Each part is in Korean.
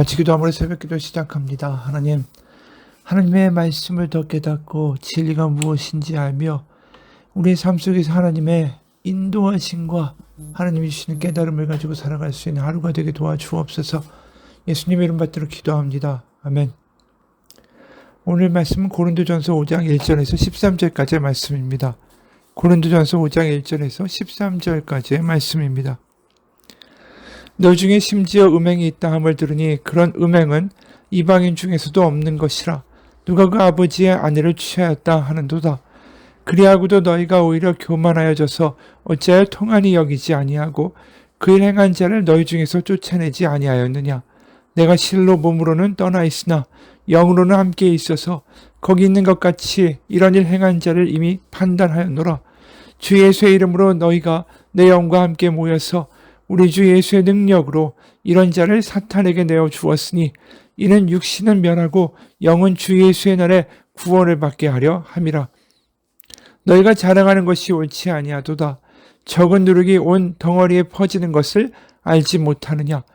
같이 기도함으로 새벽기도 시작합니다. 하나님의 말씀을 더 깨닫고 진리가 무엇인지 알며 우리의 삶 속에서 하나님의 인도하심과 하나님이 주시는 깨달음을 가지고 살아갈 수 있는 하루가 되게 도와주옵소서. 예수님의 이름 받들어 기도합니다. 아멘. 오늘 말씀은 고린도전서 5장 1절에서 13절까지의 말씀입니다. 고린도전서 5장 1절에서 13절까지의 말씀입니다. 너 중에 심지어 음행이 있다 함을 들으니 그런 음행은 이방인 중에서도 없는 것이라. 누가 그 아버지의 아내를 취하였다 하는도다. 그리하고도 너희가 오히려 교만하여져서 어찌하여 통한이 여기지 아니하고 그 일 행한 자를 너희 중에서 쫓아내지 아니하였느냐. 내가 실로 몸으로는 떠나 있으나 영으로는 함께 있어서 거기 있는 것 같이 이런 일 행한 자를 이미 판단하였노라. 주 예수의 이름으로 너희가 내 영과 함께 모여서 우리 주 예수의 능력으로 이런 자를 사탄에게 내어 주었으니 이는 육신은 멸하고 영은 주 예수의 날에 구원을 받게 하려 함이라. 너희가 자랑하는 것이 옳지 아니하도다. 적은 누룩이 온 덩어리에 퍼지는 것을 알지 못하느냐.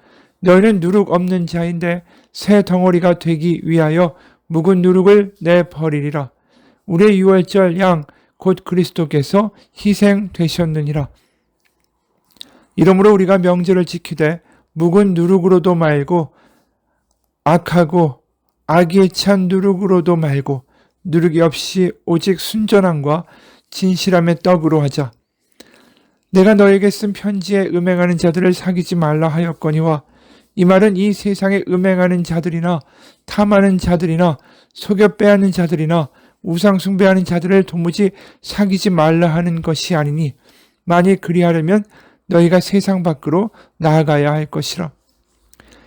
너희는 누룩 없는 자인데 새 덩어리가 되기 위하여 묵은 누룩을 내버리리라. 우리의 유월절 양 곧 그리스도께서 희생되셨느니라. 이러므로 우리가 명절을 지키되 묵은 누룩으로도 말고 악하고 악에 찬 누룩으로도 말고 누룩이 없이 오직 순전함과 진실함의 떡으로 하자. 내가 너에게 쓴 편지에 음행하는 자들을 사귀지 말라 하였거니와 이 말은 이 세상에 음행하는 자들이나 탐하는 자들이나 속여 빼앗는 자들이나 우상 숭배하는 자들을 도무지 사귀지 말라 하는 것이 아니니 만일 그리하려면 너희가 세상 밖으로 나아가야 할 것이라.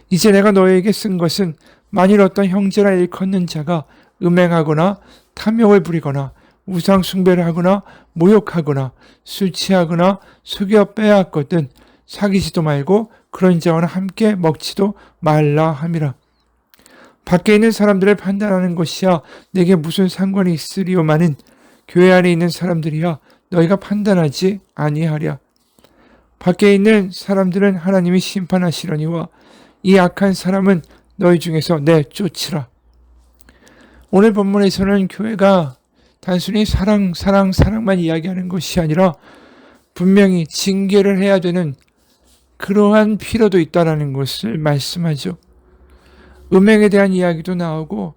이제 내가 너희에게 쓴 것은 만일 어떤 형제나 일컫는 자가 음행하거나 탐욕을 부리거나 우상 숭배를 하거나 모욕하거나 술 취하거나 속여 빼앗거든 사귀지도 말고 그런 자와는 함께 먹지도 말라 함이라. 밖에 있는 사람들을 판단하는 것이야 내게 무슨 상관이 있으리요마는 교회 안에 있는 사람들이야 너희가 판단하지 아니하랴. 밖에 있는 사람들은 하나님이 심판하시려니와 이 악한 사람은 너희 중에서 내쫓으라. 오늘 본문에서는 교회가 단순히 사랑만 이야기하는 것이 아니라 분명히 징계를 해야 되는 그러한 필요도 있다는 것을 말씀하죠. 음행에 대한 이야기도 나오고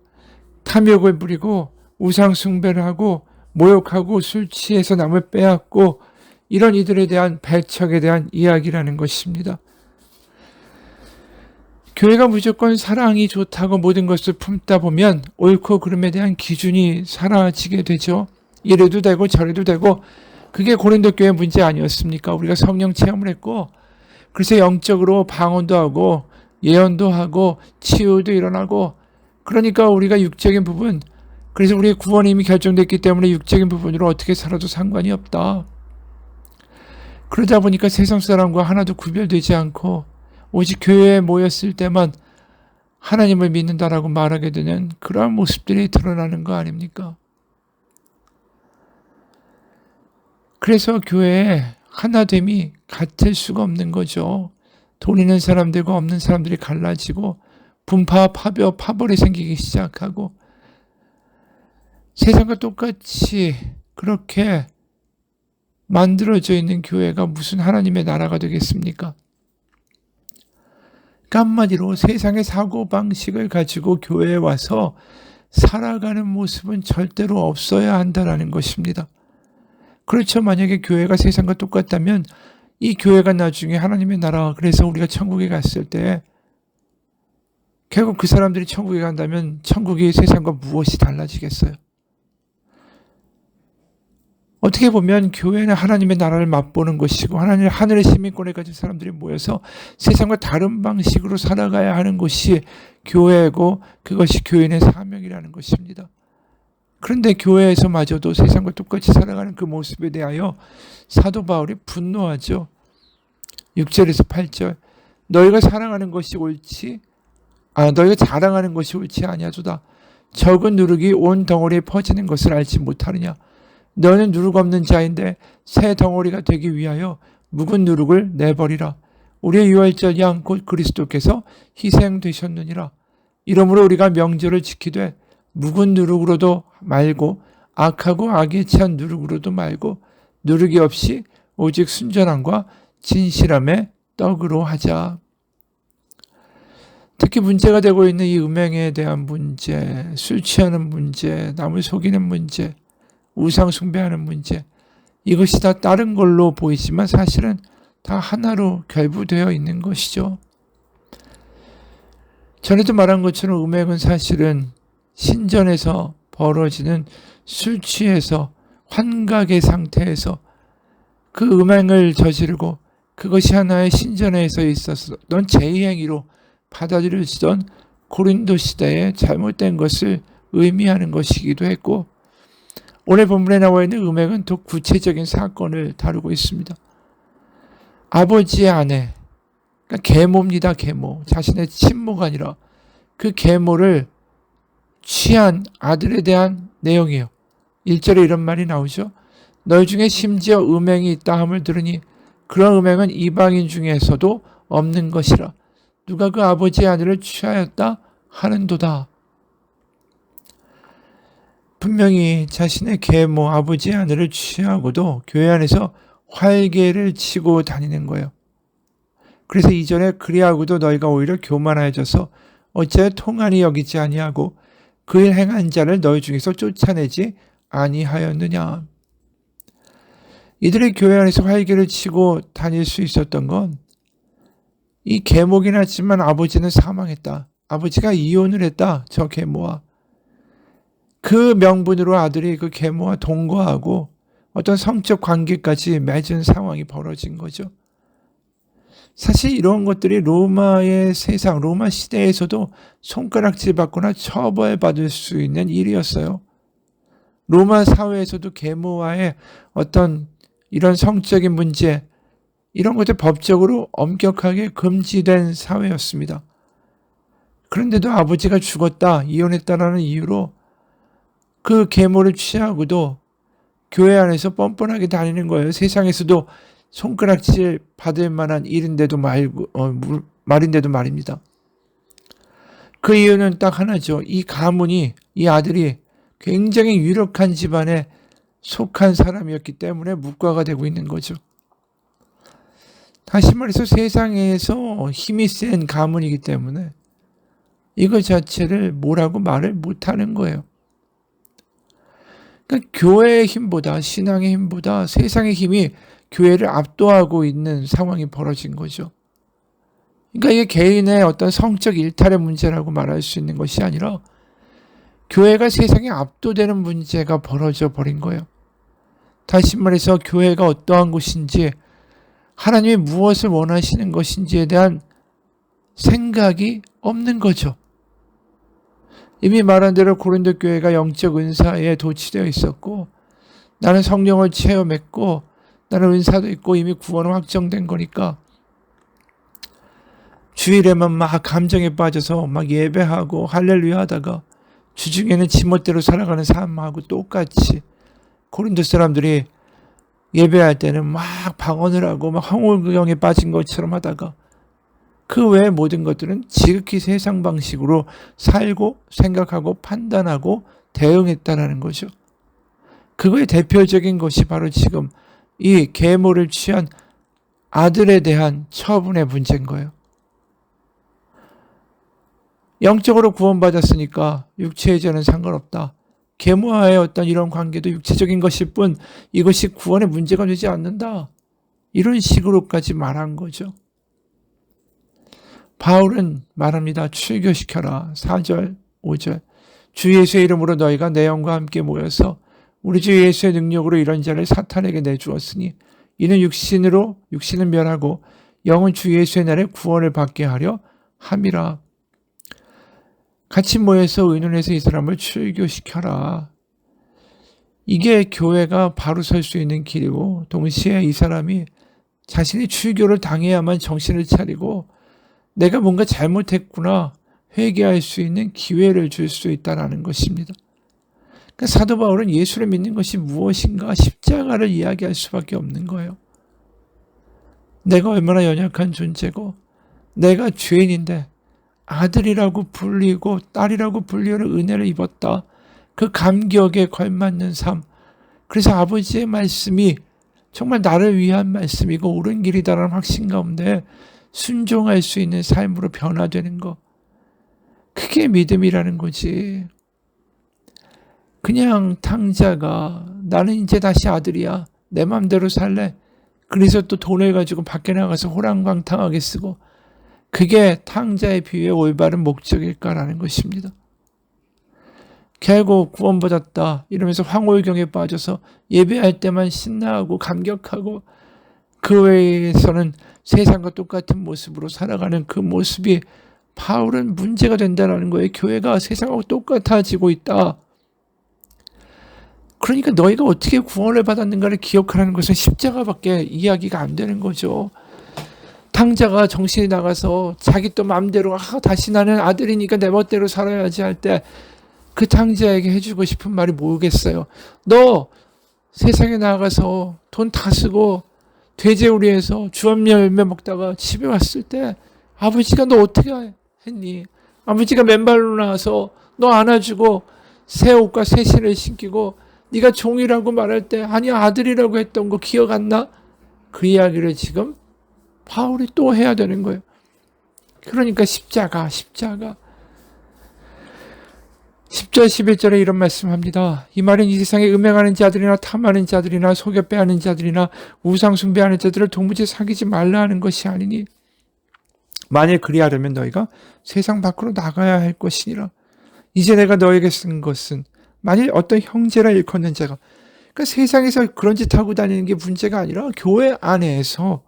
탐욕을 부리고 우상 숭배를 하고 모욕하고 술 취해서 남을 빼앗고 이런 이들에 대한 배척에 대한 이야기라는 것입니다. 교회가 무조건 사랑이 좋다고 모든 것을 품다 보면 옳고 그름에 대한 기준이 사라지게 되죠. 이래도 되고 저래도 되고 그게 고린도 교회 문제 아니었습니까? 우리가 성령 체험을 했고 그래서 영적으로 방언도 하고 예언도 하고 치유도 일어나고 그러니까 우리가 육적인 부분 그래서 우리의 구원이 이미 결정됐기 때문에 육적인 부분으로 어떻게 살아도 상관이 없다. 그러다 보니까 세상 사람과 하나도 구별되지 않고 오직 교회에 모였을 때만 하나님을 믿는다라고 말하게 되는 그러한 모습들이 드러나는 거 아닙니까? 그래서 교회에 하나됨이 같을 수가 없는 거죠. 돈 있는 사람들과 없는 사람들이 갈라지고 분파, 파벼, 파벌이 생기기 시작하고 세상과 똑같이 그렇게 만들어져 있는 교회가 무슨 하나님의 나라가 되겠습니까? 그러니까 한마디로 세상의 사고방식을 가지고 교회에 와서 살아가는 모습은 절대로 없어야 한다는 것입니다. 그렇죠. 만약에 교회가 세상과 똑같다면 이 교회가 나중에 하나님의 나라, 그래서 우리가 천국에 갔을 때 결국 그 사람들이 천국에 간다면 천국이 세상과 무엇이 달라지겠어요? 어떻게 보면 교회는 하나님의 나라를 맛보는 것이고 하늘의 시민권을 가진 사람들이 모여서 세상과 다른 방식으로 살아가야 하는 것이 교회고 그것이 교인의 사명이라는 것입니다. 그런데 교회에서마저도 세상과 똑같이 살아가는 그 모습에 대하여 사도 바울이 분노하죠. 6절에서 8절 너희가 자랑하는 것이 옳지 아니하도다. 적은 누룩이 온 덩어리에 퍼지는 것을 알지 못하느냐. 너는 누룩 없는 자인데 새 덩어리가 되기 위하여 묵은 누룩을 내버리라. 우리의 유월절 양 곧 그리스도께서 희생되셨느니라. 이러므로 우리가 명절을 지키되 묵은 누룩으로도 말고 악하고 악에 취한 누룩으로도 말고 누룩이 없이 오직 순전함과 진실함의 떡으로 하자. 특히 문제가 되고 있는 이 음행에 대한 문제, 술 취하는 문제, 남을 속이는 문제, 우상 숭배하는 문제, 이것이 다 다른 걸로 보이지만 사실은 다 하나로 결부되어 있는 것이죠. 전에도 말한 것처럼 음행은 사실은 신전에서 벌어지는 술 취해서 환각의 상태에서 그 음행을 저지르고 그것이 하나의 신전에서 있었던 제의행위로 받아들여지던 고린도 시대의 잘못된 것을 의미하는 것이기도 했고, 오늘 본문에 나와 있는 음행은 더 구체적인 사건을 다루고 있습니다. 아버지의 아내, 그러니까 계모입니다. 계모. 자신의 친모가 아니라 그 계모를 취한 아들에 대한 내용이에요. 1절에 이런 말이 나오죠. 너희 중에 심지어 음행이 있다 함을 들으니 그런 음행은 이방인 중에서도 없는 것이라. 누가 그 아버지의 아내를 취하였다 하는도다. 분명히 자신의 계모 아버지의 아내를 취하고도 교회 안에서 활개를 치고 다니는 거예요. 그래서 이전에 그리하고도 너희가 오히려 교만하여져서 어째 통한이 여기지 아니하고 그 일 행한 자를 너희 중에서 쫓아내지 아니하였느냐. 이들의 교회 안에서 활개를 치고 다닐 수 있었던 건 이 계모긴 하지만 아버지는 사망했다. 아버지가 이혼을 했다. 저 계모와. 그 명분으로 아들이 그 계모와 동거하고 어떤 성적 관계까지 맺은 상황이 벌어진 거죠. 사실 이런 것들이 로마의 세상, 로마 시대에서도 손가락질 받거나 처벌받을 수 있는 일이었어요. 로마 사회에서도 계모와의 어떤 이런 성적인 문제, 이런 것들 법적으로 엄격하게 금지된 사회였습니다. 그런데도 아버지가 죽었다, 이혼했다라는 이유로 그 계모를 취하고도 교회 안에서 뻔뻔하게 다니는 거예요. 세상에서도 손가락질 받을 만한 일인데도 말인데도 말입니다. 그 이유는 딱 하나죠. 이 가문이, 이 아들이 굉장히 유력한 집안에 속한 사람이었기 때문에 묵과가 되고 있는 거죠. 다시 말해서 세상에서 힘이 센 가문이기 때문에 이것 자체를 뭐라고 말을 못하는 거예요. 그러니까 교회의 힘보다, 신앙의 힘보다 세상의 힘이 교회를 압도하고 있는 상황이 벌어진 거죠. 그러니까 이게 개인의 어떤 성적 일탈의 문제라고 말할 수 있는 것이 아니라 교회가 세상에 압도되는 문제가 벌어져 버린 거예요. 다시 말해서 교회가 어떠한 곳인지, 하나님이 무엇을 원하시는 것인지에 대한 생각이 없는 거죠. 이미 말한 대로 고린도 교회가 영적 은사에 도취되어 있었고, 나는 성령을 체험했고, 나는 은사도 있고 이미 구원은 확정된 거니까 주일에만 막 감정에 빠져서 막 예배하고 할렐루야 하다가 주중에는 지멋대로 살아가는 사람하고 똑같이 고린도 사람들이 예배할 때는 막 방언을 하고 막 황홀구경에 빠진 것처럼 하다가 그 외의 모든 것들은 지극히 세상 방식으로 살고 생각하고 판단하고 대응했다라는 거죠. 그거의 대표적인 것이 바로 지금 이 계모를 취한 아들에 대한 처분의 문제인 거예요. 영적으로 구원받았으니까 육체의 죄는 상관없다. 계모와의 어떤 이런 관계도 육체적인 것일 뿐 이것이 구원의 문제가 되지 않는다. 이런 식으로까지 말한 거죠. 바울은 말합니다. 출교시켜라. 4절, 5절. 주 예수의 이름으로 너희가 내 영과 함께 모여서 우리 주 예수의 능력으로 이런 자를 사탄에게 내주었으니 이는 육신은 멸하고 영은 주 예수의 날에 구원을 받게 하려 함이라. 같이 모여서 의논해서 이 사람을 출교시켜라. 이게 교회가 바로 설 수 있는 길이고, 동시에 이 사람이 자신이 출교를 당해야만 정신을 차리고 내가 뭔가 잘못했구나 회개할 수 있는 기회를 줄 수 있다는 것입니다. 그러니까 사도 바울은 예수를 믿는 것이 무엇인가 십자가를 이야기할 수밖에 없는 거예요. 내가 얼마나 연약한 존재고 내가 죄인인데 아들이라고 불리고 딸이라고 불리는 은혜를 입었다. 그 감격에 걸맞는 삶. 그래서 아버지의 말씀이 정말 나를 위한 말씀이고 옳은 길이다라는 확신 가운데 순종할 수 있는 삶으로 변화되는 거. 그게 믿음이라는 거지. 그냥 탕자가 나는 이제 다시 아들이야. 내 맘대로 살래. 그래서 또 돈을 가지고 밖에 나가서 호랑광탕하게 쓰고 그게 탕자의 비유의 올바른 목적일까라는 것입니다. 결국 구원받았다 이러면서 황홀경에 빠져서 예배할 때만 신나하고 감격하고 그 외에서는 세상과 똑같은 모습으로 살아가는 그 모습이 바울은 문제가 된다는 거예요. 교회가 세상하고 똑같아지고 있다. 그러니까 너희가 어떻게 구원을 받았는가를 기억하라는 것은 십자가밖에 이야기가 안 되는 거죠. 탕자가 정신이 나가서 자기 또 마음대로 다시 나는 아들이니까 내 멋대로 살아야지 할 때 그 탕자에게 해주고 싶은 말이 뭐겠어요. 너 세상에 나가서 돈 다 쓰고 돼지우리에서 주엄 열매 먹다가 집에 왔을 때 아버지가 너 어떻게 했니? 아버지가 맨발로 나와서 너 안아주고 새 옷과 새 신을 신기고 네가 종이라고 말할 때 아니 아들이라고 했던 거 기억 안 나? 그 이야기를 지금 바울이 또 해야 되는 거예요. 그러니까 십자가 10절 11절에 이런 말씀합니다. 이 말은 이 세상에 음행하는 자들이나 탐하는 자들이나 속여 빼앗는 자들이나 우상 숭배하는 자들을 도무지 사귀지 말라 하는 것이 아니니 만일 그리하려면 너희가 세상 밖으로 나가야 할 것이니라. 이제 내가 너에게 쓴 것은 만일 어떤 형제라 일컫는 자가 그러니까 세상에서 그런 짓 하고 다니는 게 문제가 아니라 교회 안에서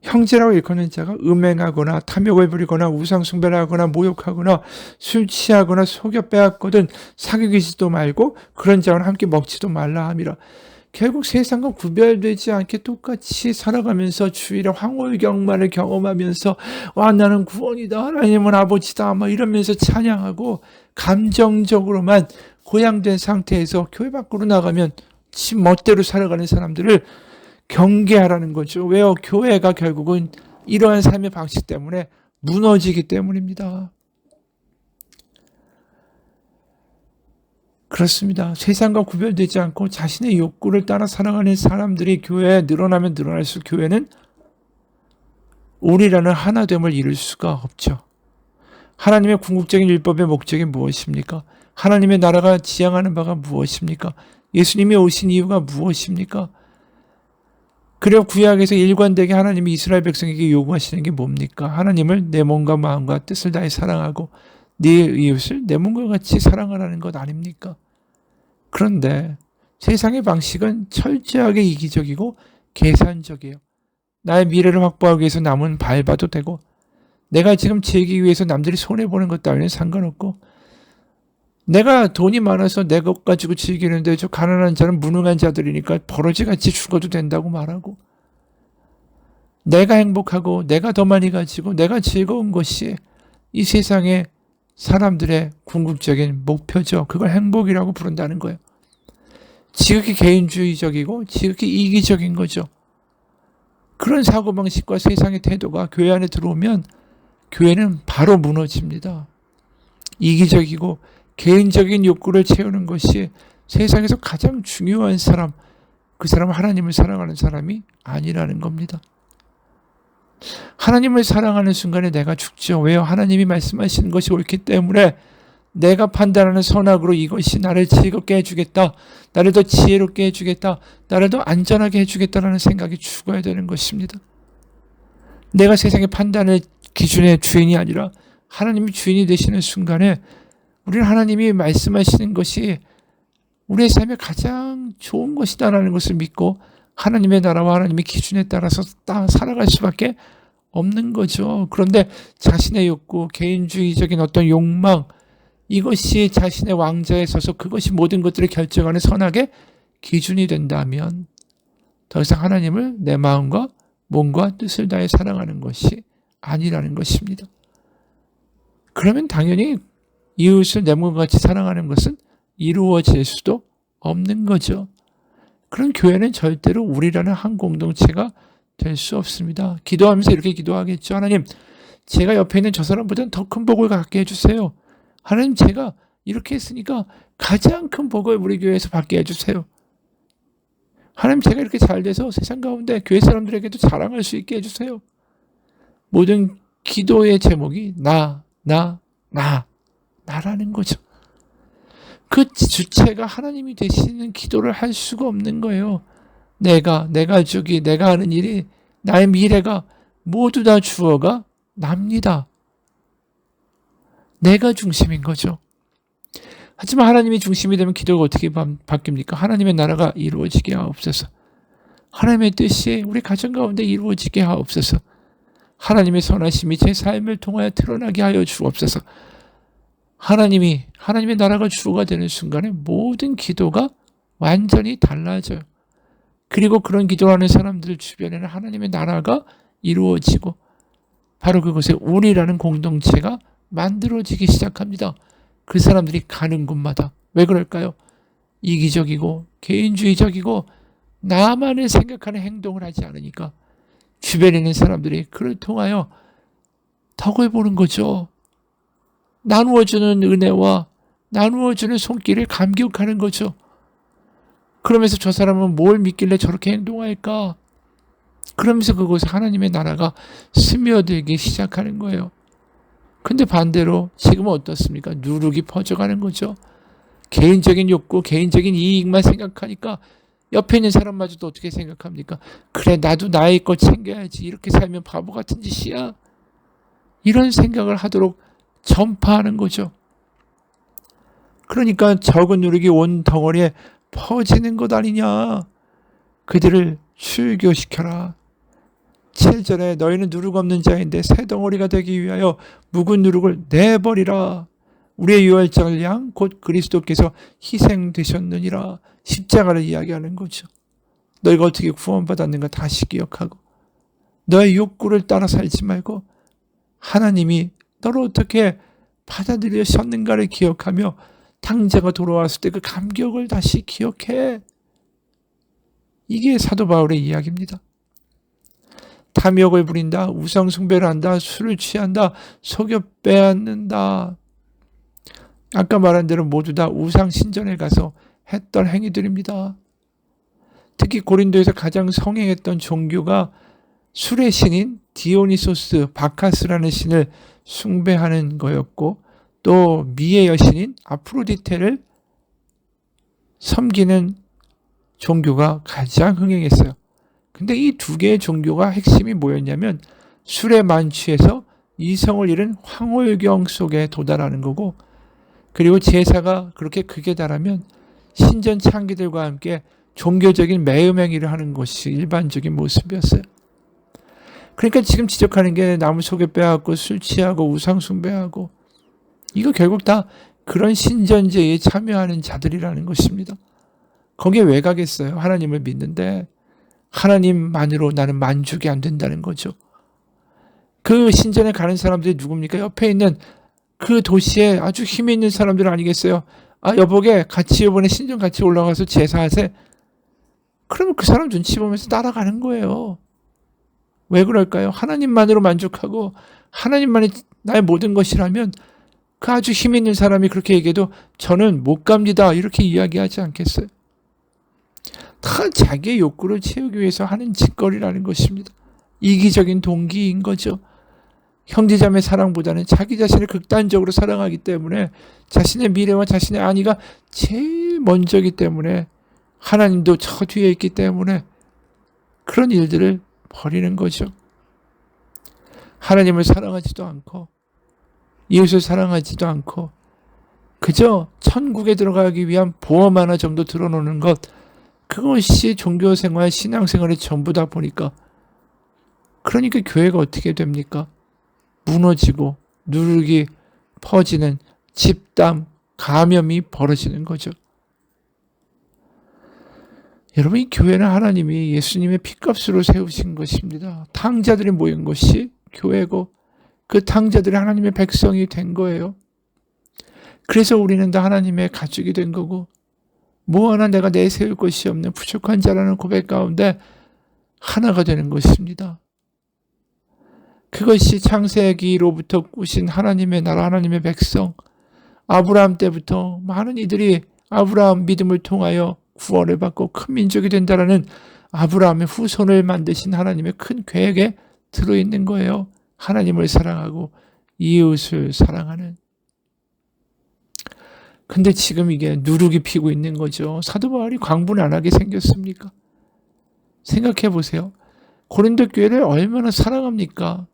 형제라고 일컫는 자가 음행하거나 탐욕을 부리거나 우상숭배를 하거나 모욕하거나 술 취하거나 속여 빼앗거든 사귀지도 말고 그런 자와는 함께 먹지도 말라 함이라. 결국 세상과 구별되지 않게 똑같이 살아가면서 주일에 황홀경만을 경험하면서 와 나는 구원이다 하나님은 아버지다 막 이러면서 찬양하고 감정적으로만 고양된 상태에서 교회 밖으로 나가면 지 멋대로 살아가는 사람들을 경계하라는 거죠. 왜요? 교회가 결국은 이러한 삶의 방식 때문에 무너지기 때문입니다. 그렇습니다. 세상과 구별되지 않고 자신의 욕구를 따라 살아가는 사람들이 교회에 늘어나면 늘어날수록 교회는 우리라는 하나됨을 이룰 수가 없죠. 하나님의 궁극적인 율법의 목적이 무엇입니까? 하나님의 나라가 지향하는 바가 무엇입니까? 예수님이 오신 이유가 무엇입니까? 그리고 구약에서 일관되게 하나님이 이스라엘 백성에게 요구하시는 게 뭡니까? 하나님을 내 몸과 마음과 뜻을 다해 사랑하고 네 이웃을 내 몸과 같이 사랑하라는 것 아닙니까? 그런데 세상의 방식은 철저하게 이기적이고 계산적이에요. 나의 미래를 확보하기 위해서 남은 밟아도 되고 내가 지금 즐기기 위해서 남들이 손해보는 것 따위는 상관없고 내가 돈이 많아서 내 것 가지고 즐기는데 저 가난한 자는 무능한 자들이니까 버러지같이 죽어도 된다고 말하고 내가 행복하고 내가 더 많이 가지고 내가 즐거운 것이 이 세상의 사람들의 궁극적인 목표죠. 그걸 행복이라고 부른다는 거예요. 지극히 개인주의적이고 지극히 이기적인 거죠. 그런 사고방식과 세상의 태도가 교회 안에 들어오면 교회는 바로 무너집니다. 이기적이고 개인적인 욕구를 채우는 것이 세상에서 가장 중요한 사람, 그 사람은 하나님을 사랑하는 사람이 아니라는 겁니다. 하나님을 사랑하는 순간에 내가 죽죠. 왜요? 하나님이 말씀하시는 것이 옳기 때문에 내가 판단하는 선악으로 이것이 나를 즐겁게 해주겠다, 나를 더 지혜롭게 해주겠다, 나를 더 안전하게 해주겠다라는 생각이 죽어야 되는 것입니다. 내가 세상의 판단의 기준의 주인이 아니라 하나님이 주인이 되시는 순간에 우리는 하나님이 말씀하시는 것이 우리의 삶에 가장 좋은 것이다라는 것을 믿고 하나님의 나라와 하나님의 기준에 따라서 살아갈 수밖에 없는 거죠. 그런데 자신의 욕구, 개인주의적인 어떤 욕망, 이것이 자신의 왕좌에 서서 그것이 모든 것들을 결정하는 선악의 기준이 된다면 더 이상 하나님을 내 마음과 몸과 뜻을 다해 사랑하는 것이 아니라는 것입니다. 그러면 당연히 이웃을 내 몸과 같이 사랑하는 것은 이루어질 수도 없는 거죠. 그럼 교회는 절대로 우리라는 한 공동체가 될 수 없습니다. 기도하면서 이렇게 기도하겠죠. 하나님, 제가 옆에 있는 저 사람보다는 더 큰 복을 갖게 해주세요. 하나님, 제가 이렇게 했으니까 가장 큰 복을 우리 교회에서 받게 해주세요. 하나님, 제가 이렇게 잘 돼서 세상 가운데 교회 사람들에게도 자랑할 수 있게 해주세요. 모든 기도의 제목이 나라는 거죠. 그 주체가 하나님이 되시는 기도를 할 수가 없는 거예요. 내 가족이, 내가 하는 일이, 나의 미래가 모두 다 주어가 납니다. 내가 중심인 거죠. 하지만 하나님이 중심이 되면 기도가 어떻게 바뀝니까? 하나님의 나라가 이루어지게 하옵소서. 하나님의 뜻이 우리 가정 가운데 이루어지게 하옵소서. 하나님의 선하심이 제 삶을 통하여 드러나게 하여 주옵소서. 하나님의 나라가 주어가 되는 순간에 모든 기도가 완전히 달라져요. 그리고 그런 기도하는 사람들 주변에는 하나님의 나라가 이루어지고 바로 그곳에 우리라는 공동체가 만들어지기 시작합니다. 그 사람들이 가는 곳마다. 왜 그럴까요? 이기적이고 개인주의적이고 나만을 생각하는 행동을 하지 않으니까 주변에 있는 사람들이 그를 통하여 덕을 보는 거죠. 나누어주는 은혜와 나누어주는 손길을 감격하는 거죠. 그러면서 저 사람은 뭘 믿길래 저렇게 행동할까? 그러면서 그곳에 하나님의 나라가 스며들기 시작하는 거예요. 근데 반대로 지금은 어떻습니까? 누룩이 퍼져가는 거죠. 개인적인 욕구, 개인적인 이익만 생각하니까 옆에 있는 사람마저도 어떻게 생각합니까? 그래, 나도 나의 것 챙겨야지. 이렇게 살면 바보 같은 짓이야. 이런 생각을 하도록 전파하는 거죠. 그러니까 적은 누룩이 온 덩어리에 퍼지는 것 아니냐. 그들을 출교시켜라. 7절에 너희는 누룩 없는 자인데 새 덩어리가 되기 위하여 묵은 누룩을 내버리라. 우리의 유월절 양 곧 그리스도께서 희생되셨느니라. 십자가를 이야기하는 거죠. 너희가 어떻게 구원받았는가 다시 기억하고 너의 욕구를 따라 살지 말고 하나님이 너를 어떻게 받아들이셨는가를 기억하며 당자가 돌아왔을 때 그 감격을 다시 기억해. 이게 사도 바울의 이야기입니다. 탐욕을 부린다, 우상 숭배를 한다, 술을 취한다, 속여 빼앗는다. 아까 말한 대로 모두 다 우상 신전에 가서 했던 행위들입니다. 특히 고린도에서 가장 성행했던 종교가 술의 신인 디오니소스, 바카스라는 신을 숭배하는 거였고 또 미의 여신인 아프로디테를 섬기는 종교가 가장 흥행했어요. 근데 이 두 개의 종교가 핵심이 뭐였냐면 술에 만취해서 이성을 잃은 황홀경 속에 도달하는 거고 그리고 제사가 그렇게 극에 달하면 신전 창기들과 함께 종교적인 매음행위를 하는 것이 일반적인 모습이었어요. 그러니까 지금 지적하는 게 나무 속에 빼앗고 술 취하고 우상 숭배하고 이거 결국 다 그런 신전제에 참여하는 자들이라는 것입니다. 거기에 왜 가겠어요? 하나님을 믿는데 하나님만으로 나는 만족이 안 된다는 거죠. 그 신전에 가는 사람들이 누굽니까? 옆에 있는 그 도시에 아주 힘이 있는 사람들 아니겠어요? 아, 여보게 같이 이번에 신전 같이 올라가서 제사하세. 그러면 그 사람 눈치 보면서 따라가는 거예요. 왜 그럴까요? 하나님만으로 만족하고 하나님만이 나의 모든 것이라면 그 아주 힘 있는 사람이 그렇게 얘기해도 저는 못 갑니다. 이렇게 이야기하지 않겠어요? 다 자기의 욕구를 채우기 위해서 하는 짓거리라는 것입니다. 이기적인 동기인 거죠. 형제자매 사랑보다는 자기 자신을 극단적으로 사랑하기 때문에 자신의 미래와 자신의 안위가 제일 먼저이기 때문에 하나님도 저 뒤에 있기 때문에 그런 일들을 버리는 거죠. 하나님을 사랑하지도 않고 이웃을 사랑하지도 않고 그저 천국에 들어가기 위한 보험 하나 정도 들어놓는 것 그것이 종교생활, 신앙생활의 전부다 보니까 그러니까 교회가 어떻게 됩니까? 무너지고 누룩이 퍼지는 집단 감염이 벌어지는 거죠. 여러분 이 교회는 하나님이 예수님의 피값으로 세우신 것입니다. 탕자들이 모인 것이 교회고 그 탕자들이 하나님의 백성이 된 거예요. 그래서 우리는 다 하나님의 가족이 된 거고 뭐 하나 내가 내세울 것이 없는 부족한 자라는 고백 가운데 하나가 되는 것입니다. 그것이 창세기로부터 꾸신 하나님의 나라, 하나님의 백성, 아브라함 때부터 많은 이들이 아브라함 믿음을 통하여 구원을 받고 큰 민족이 된다라는 아브라함의 후손을 만드신 하나님의 큰 계획에 들어있는 거예요. 하나님을 사랑하고 이웃을 사랑하는. 근데 지금 이게 누룩이 피고 있는 거죠. 사도 바울이 광분 안 하게 생겼습니까? 생각해 보세요. 고린도 교회를 얼마나 사랑합니까?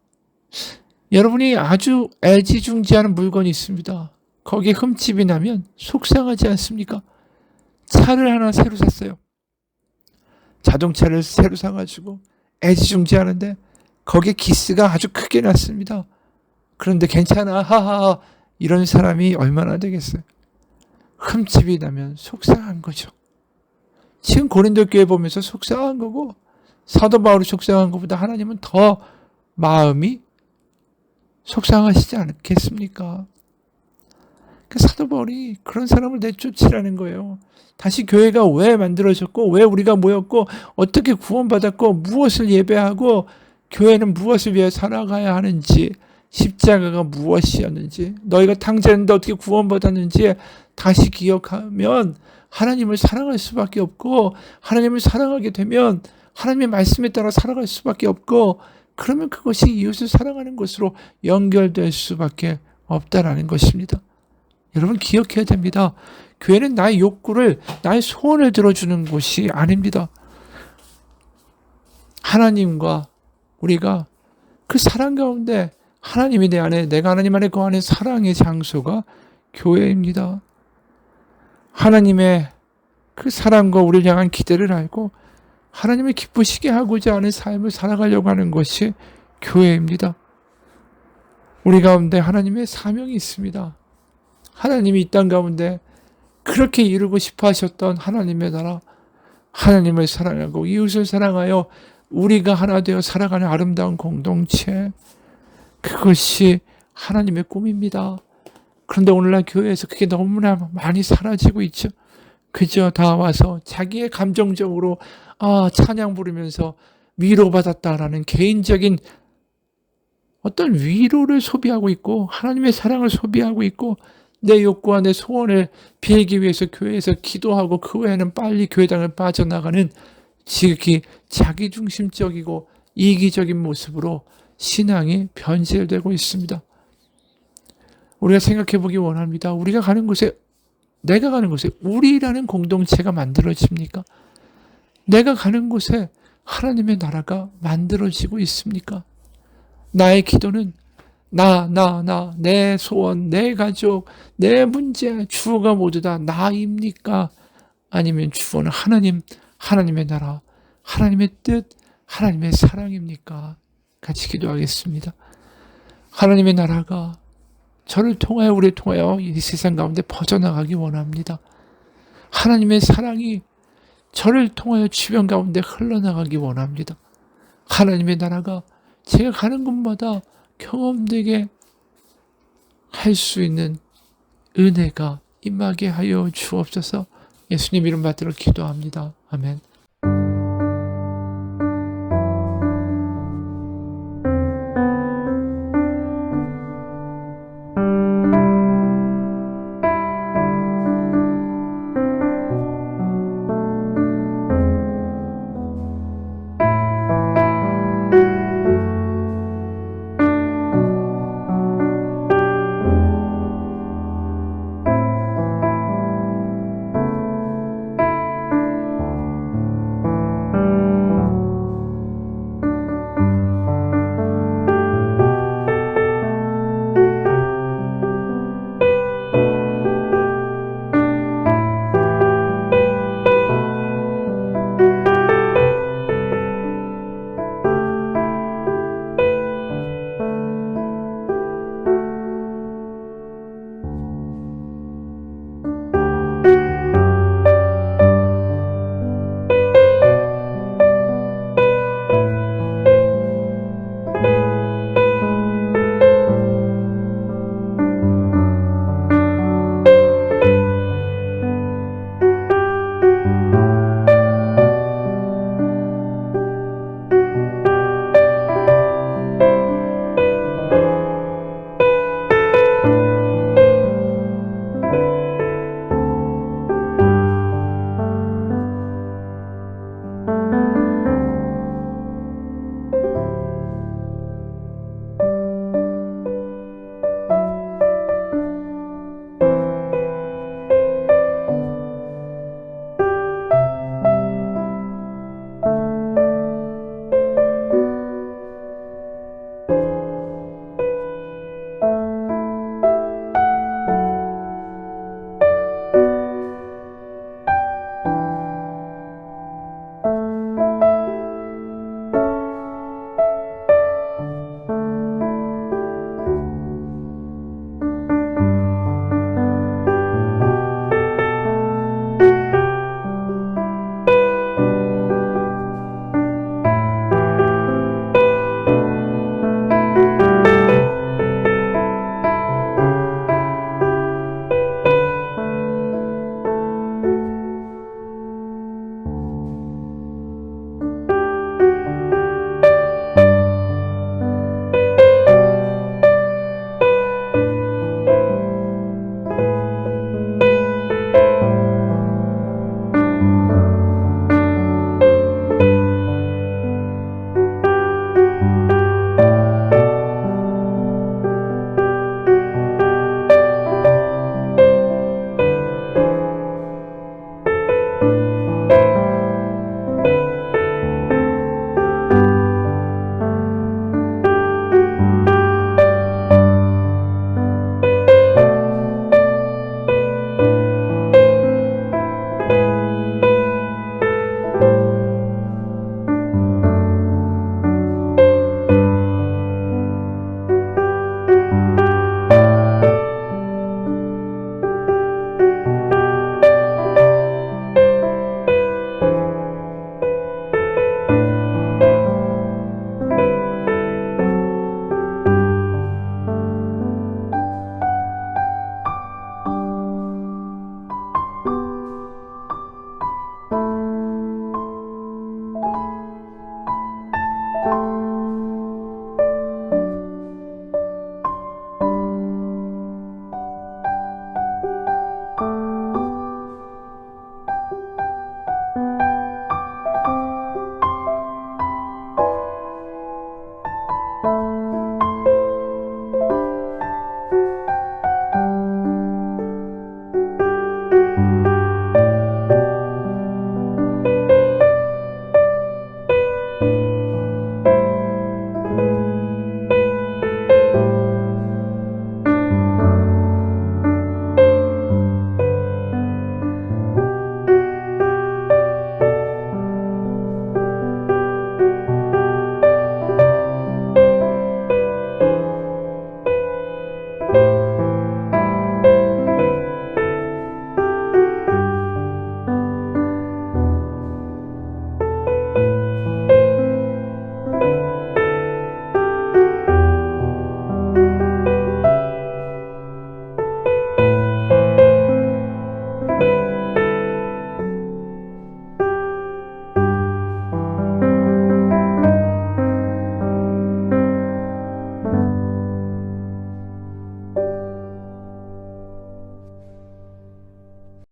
여러분이 아주 애지중지하는 물건이 있습니다. 거기에 흠집이 나면 속상하지 않습니까? 차를 하나 새로 샀어요. 자동차를 새로 사가지고 애지중지하는데 거기에 기스가 아주 크게 났습니다. 그런데 괜찮아 하하하 이런 사람이 얼마나 되겠어요? 흠집이 나면 속상한 거죠. 지금 고린도 교회 보면서 속상한 거고 사도 바울이 속상한 것보다 하나님은 더 마음이 속상하시지 않겠습니까? 사도 바울이 그런 사람을 내쫓으라는 거예요. 다시 교회가 왜 만들어졌고 왜 우리가 모였고 어떻게 구원받았고 무엇을 예배하고 교회는 무엇을 위해 살아가야 하는지 십자가가 무엇이었는지 너희가 탕자였는데 어떻게 구원받았는지 다시 기억하면 하나님을 사랑할 수밖에 없고 하나님을 사랑하게 되면 하나님의 말씀에 따라 살아갈 수밖에 없고 그러면 그것이 이웃을 사랑하는 것으로 연결될 수밖에 없다라는 것입니다. 여러분 기억해야 됩니다. 교회는 나의 욕구를 나의 소원을 들어주는 곳이 아닙니다. 하나님과 우리가 그 사랑 가운데 하나님이 내 안에 내가 하나님 안에 거하는 사랑의 장소가 교회입니다. 하나님의 그 사랑과 우리를 향한 기대를 알고 하나님을 기쁘시게 하고자 하는 삶을 살아가려고 하는 것이 교회입니다. 우리 가운데 하나님의 사명이 있습니다. 하나님이 이 땅 가운데 그렇게 이루고 싶어 하셨던 하나님의 나라, 하나님을 사랑하고 이웃을 사랑하여 우리가 하나 되어 살아가는 아름다운 공동체, 그것이 하나님의 꿈입니다. 그런데 오늘날 교회에서 그게 너무나 많이 사라지고 있죠. 그저 다 와서 자기의 감정적으로 찬양 부르면서 위로받았다라는 개인적인 어떤 위로를 소비하고 있고 하나님의 사랑을 소비하고 있고 내 욕구와 내 소원을 빌기 위해서 교회에서 기도하고 그 외에는 빨리 교회당을 빠져나가는 지극히 자기중심적이고 이기적인 모습으로 신앙이 변질되고 있습니다. 우리가 생각해 보기 원합니다. 우리가 가는 곳에 내가 가는 곳에 우리라는 공동체가 만들어집니까? 내가 가는 곳에 하나님의 나라가 만들어지고 있습니까? 나의 기도는 내 소원, 내 가족, 내 문제, 주어가 모두 다 나입니까? 아니면 주어는 하나님, 하나님의 나라, 하나님의 뜻, 하나님의 사랑입니까? 같이 기도하겠습니다. 하나님의 나라가 저를 통하여 우리를 통하여 이 세상 가운데 퍼져나가기 원합니다. 하나님의 사랑이 저를 통하여 주변 가운데 흘러나가기 원합니다. 하나님의 나라가 제가 가는 곳마다 경험되게 할 수 있는 은혜가 임하게 하여 주옵소서. 예수님 이름 받들어 기도합니다. 아멘.